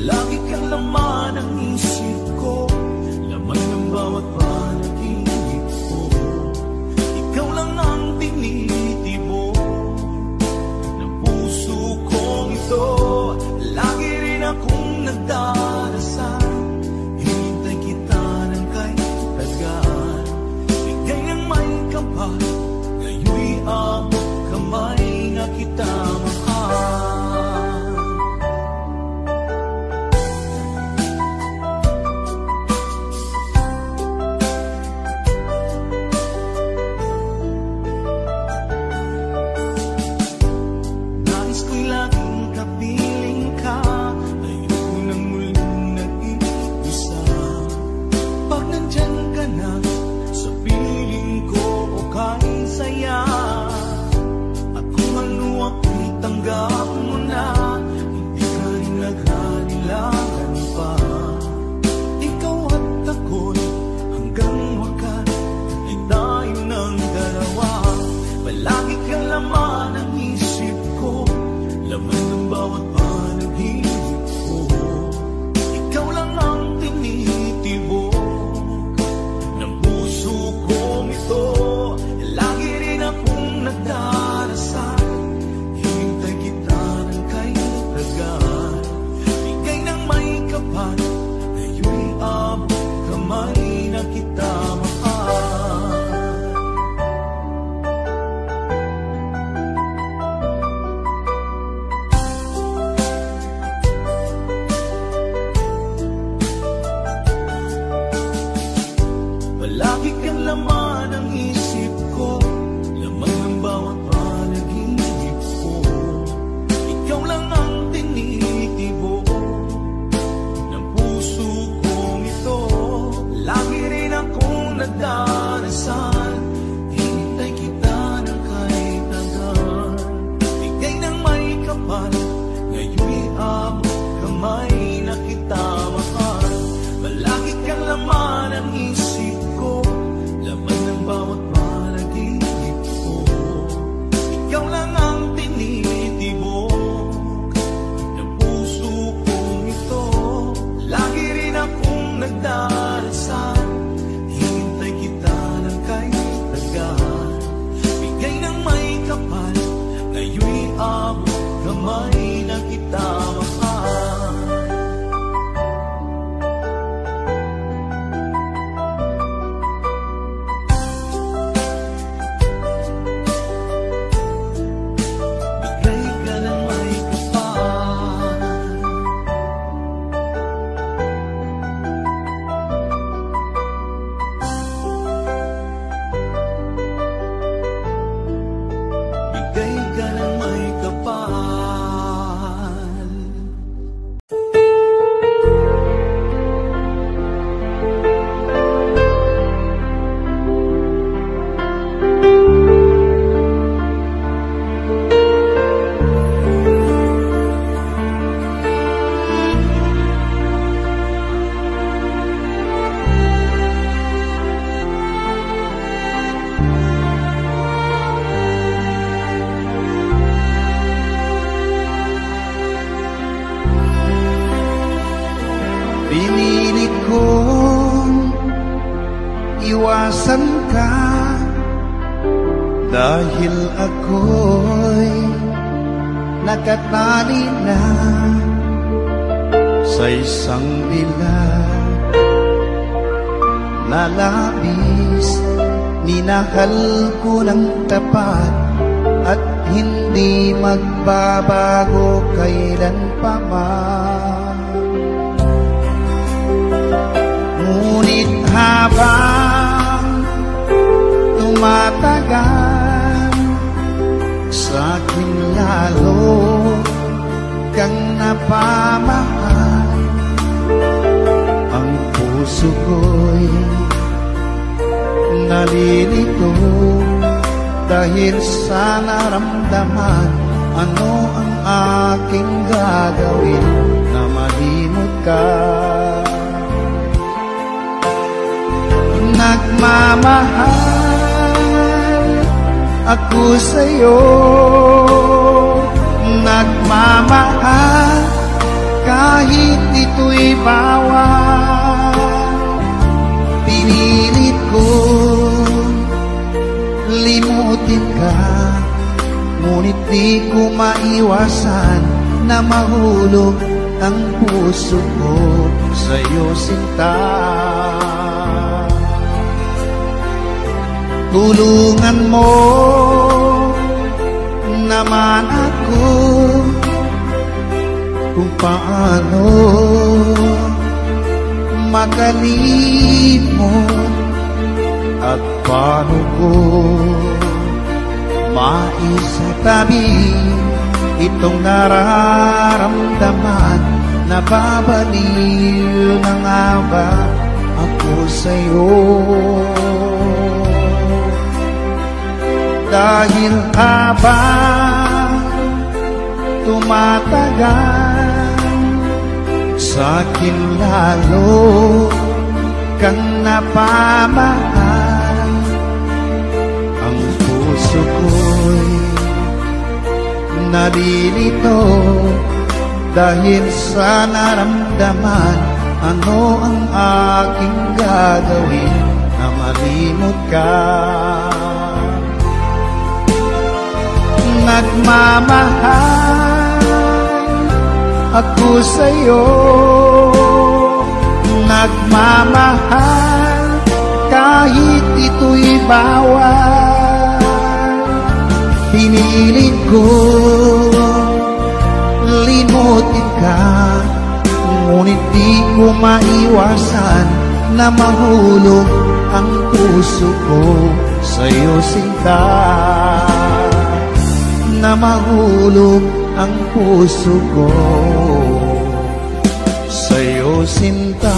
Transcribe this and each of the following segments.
Lagi kang laman ng isip ko, laman ng bawat panaginip ko. Ikaw lang ang tinitibo ng puso kong ito. Lagi rin akong nagdarasal, hinintay kita ng kahit tagal. Bigay ng may kapal, ngayon'y abot kamay nga kita mahal. iwasan ka dahil ako'y nakatali na sa isang dilag na labis. Minahal ko ng tapat at hindi magbabago kailan pa man. Ngunit habang tumatagal, sa'kin lalo kang napamahal. Ang puso ko'y nalilito dahil sa naramdaman. Ano ang aking gagawin na malimot ka? Nagmamahal ako sa'yo, nagmamahal kahit ito'y bawal. Pinilit ko limutin ka, ngunit di ko maiwasan na mahulog ang puso ko sa'yo, sinta. Tulungan mo naman ako kung paano makalimot at paano ko maisatabi itong nararamdaman. Nababaliw na nga ba ako sa'yo? Dahil habang tumatagal, sa'kin lalo kang napamahal. Ang puso ko'y nalilito dahil sa naramdaman. Ano ang aking gagawin na malimot ka? Nagmamahal ako sa'yo, nagmamahal kahit ito'y bawal. Pinilit ko limutin ka, ngunit di ko maiwasan na mahulog ang puso ko sa'yo, sinta. Na mahulog ang puso ko sa'yo, sinta.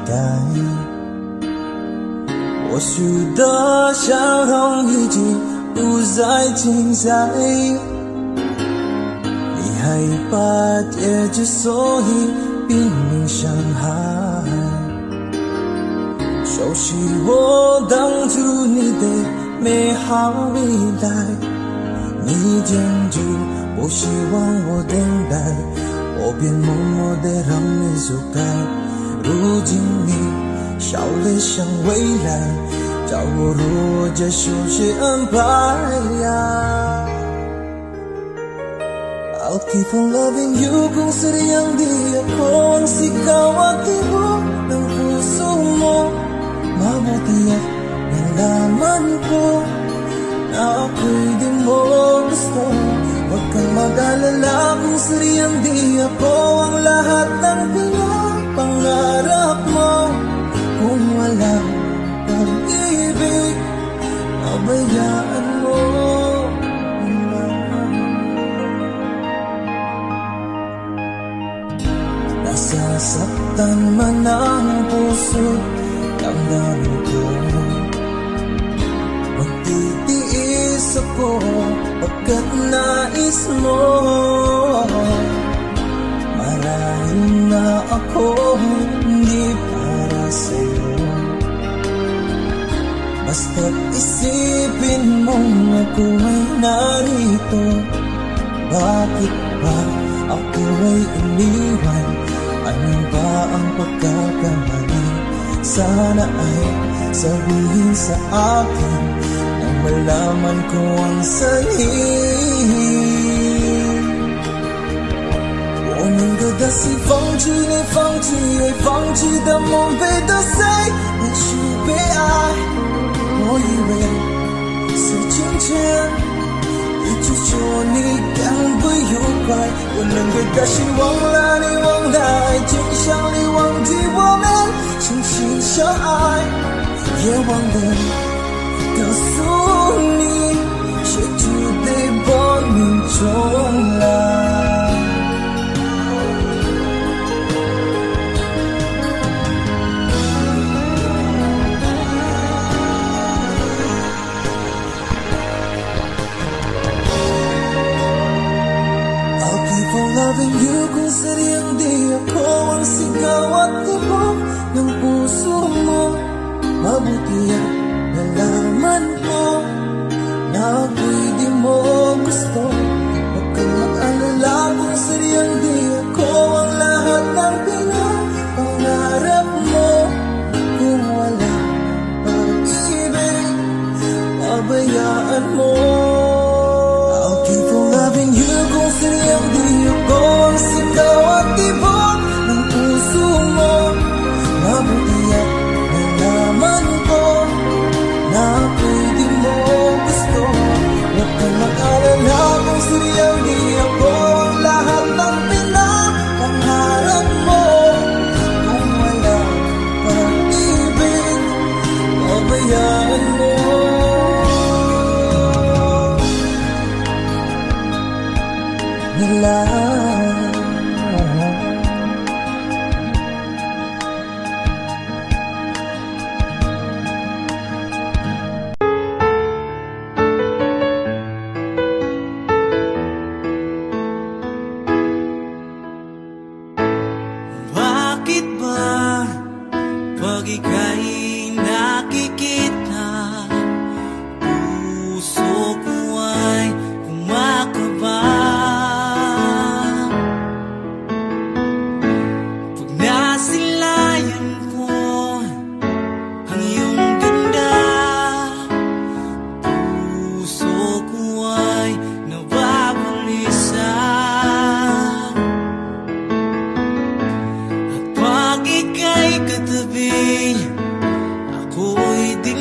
待。或许的笑容已经不再精彩，你害怕结局，所以拼命伤害。熟悉我当初你的美好未来，你坚决不希望我等待，我便默默地让你走开。如今你笑了向未来，叫我如何休息安排呀？I'll keep on loving you kung sadyang di ako ang sigaw at tibok ng puso mo. Mabuti at nalaman ko na ako'y di mo gusto. Huwag kang mag-alala kung sadyang di ako ang lahat ng pinapangarap mo. Kung walang pag-ibig, pabayaan mo. Nasasaktan man ang puso, damdamin ko. Magtitiis ako pagkat nais mo. Marahil na ako hindi para sa'yo. Basta't isipin mong ako ay narito. Bakit ba ako ay iniwan? Ano ba ang pagkakamali? Sana ay sabihin sa akin nang malaman ko ang sahih. 我能够的是放弃你，放弃爱，放弃的梦被得谁？那是被爱。我以为是金钱，一直说你赶不愉快。我能够的是忘了你，忘了爱情，想你忘记我们曾经相爱，也忘了告诉你，结局得搏命重来。Loving you kung sadyang di ako ang sigaw at tibok ng puso mo. Mabuti at nalaman ko na ako'y di mo gusto. Huwag kang mag-alala kung sadyang di ako ang lahat ng pinapangarap mo. Kung wala pag-ibig, pabayaan mo. I'll keep on loving you kung sadyang di ako ang sigaw at tibok ng puso mo. Mabuti at nalaman ko na ako'y di mo gusto. Huwag kang mag-alala kung sadyang di ako ang lahat ng pinapangarap mo. Kung wala pag-ibig, pabayaan mo. Nila bakit ba pag ika'y nakikita, puso ko ay kumakaba? Ako'y di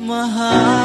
mahal.